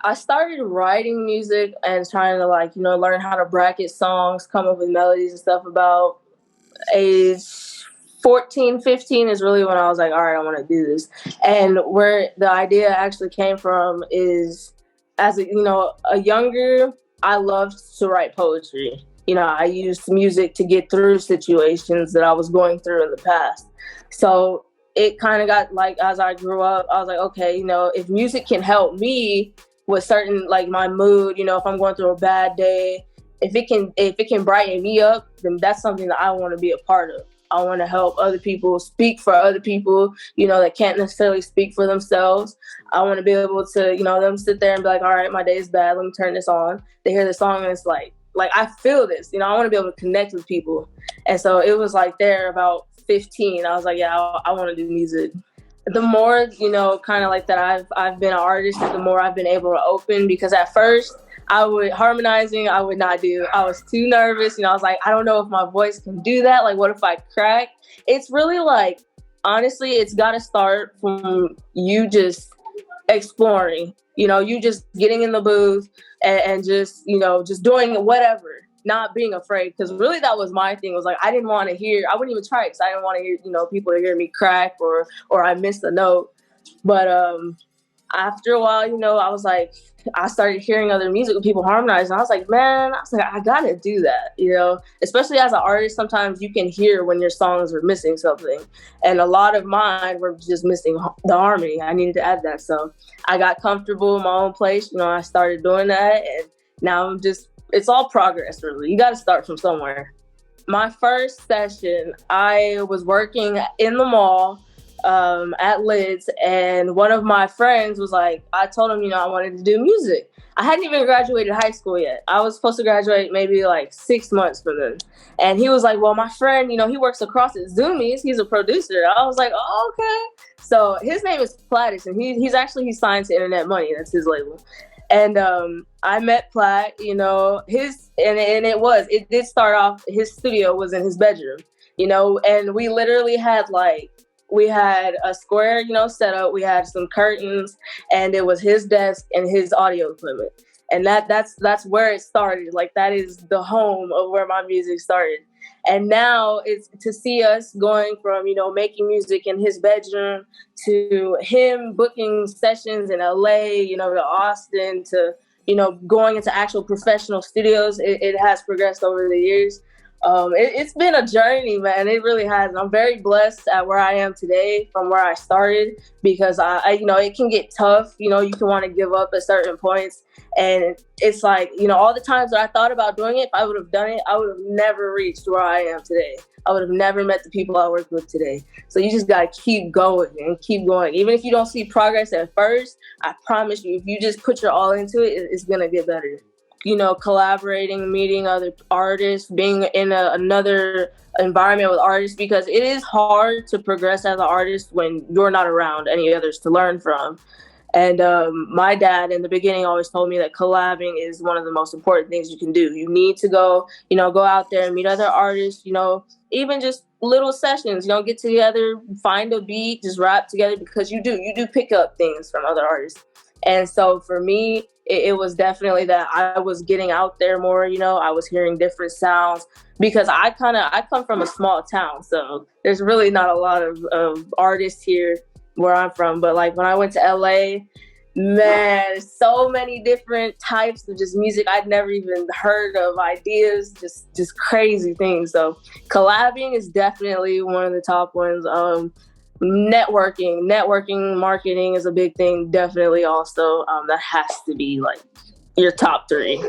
I started writing music and trying to like, learn how to bracket songs, come up with melodies and stuff about age 14, 15 is really when I was like, all right, I want to do this. And where the idea actually came from is as a younger, I loved to write poetry. I used music to get through situations that I was going through in the past. So it kind of got like, as I grew up, I was like, okay, if music can help me with certain, like my mood, if I'm going through a bad day, if it can brighten me up, then that's something that I want to be a part of. I want to help other people, speak for other people, that can't necessarily speak for themselves. I want to be able to, them sit there and be like, all right, my day is bad. Let me turn this on. They hear the song and it's like I feel this, I want to be able to connect with people. And so it was like there about 15, I was like, yeah, I want to do music. The more, kind of like that I've been an artist, the more I've been able to open, because at first, harmonizing, I would not do. I was too nervous. I was like, I don't know if my voice can do that. Like, what if I crack? It's really like, honestly, it's got to start from you just exploring, you just getting in the booth and just, just doing whatever, not being afraid. Because really that was my thing, was like, I wouldn't even try it because I didn't want to hear, people to hear me crack or I missed a note. But after a while, I was like, I started hearing other music with people harmonize, and I was like, I gotta do that, especially as an artist. Sometimes you can hear when your songs are missing something, and a lot of mine were just missing the harmony. I needed to add that, so I got comfortable in my own place. I started doing that, and now it's all progress, really. You got to start from somewhere. My first session, I was working in the mall at Lids, and one of my friends was like, I told him, I wanted to do music. I hadn't even graduated high school yet. I was supposed to graduate maybe like 6 months from then. And he was like, well, my friend, he works across at Zoomies. He's a producer. I was like, oh, okay. So his name is Plattis, and he's signed to Internet Money. That's his label. And I met Platt, it did start off, his studio was in his bedroom, and we literally had we had a square, set up. We had some curtains, and it was his desk and his audio equipment. And that's where it started. Like, that is the home of where my music started. And now it's to see us going from, making music in his bedroom to him booking sessions in L.A., to Austin, to, going into actual professional studios. It has progressed over the years. It's been a journey, man. It really has. I'm very blessed at where I am today from where I started, because I it can get tough. You can want to give up at certain points. And it's like, all the times that I thought about doing it, if I would have done it, I would have never reached where I am today. I would have never met the people I work with today. So you just got to keep going and keep going. Even if you don't see progress at first, I promise you, if you just put your all into it, it's going to get better. Collaborating, meeting other artists, being in another environment with artists, because it is hard to progress as an artist when you're not around any others to learn from. And my dad in the beginning always told me that collabing is one of the most important things you can do. You need to go out there and meet other artists, even just little sessions, get together, find a beat, just rap together, because you do pick up things from other artists. And so for me, it was definitely that I was getting out there more, I was hearing different sounds, because I come from a small town. So there's really not a lot of artists here where I'm from. But like when I went to L.A., man, so many different types of just music I'd never even heard of, ideas, just crazy things. So collabing is definitely one of the top ones. Networking, marketing is a big thing. Definitely also, that has to be like your top 3.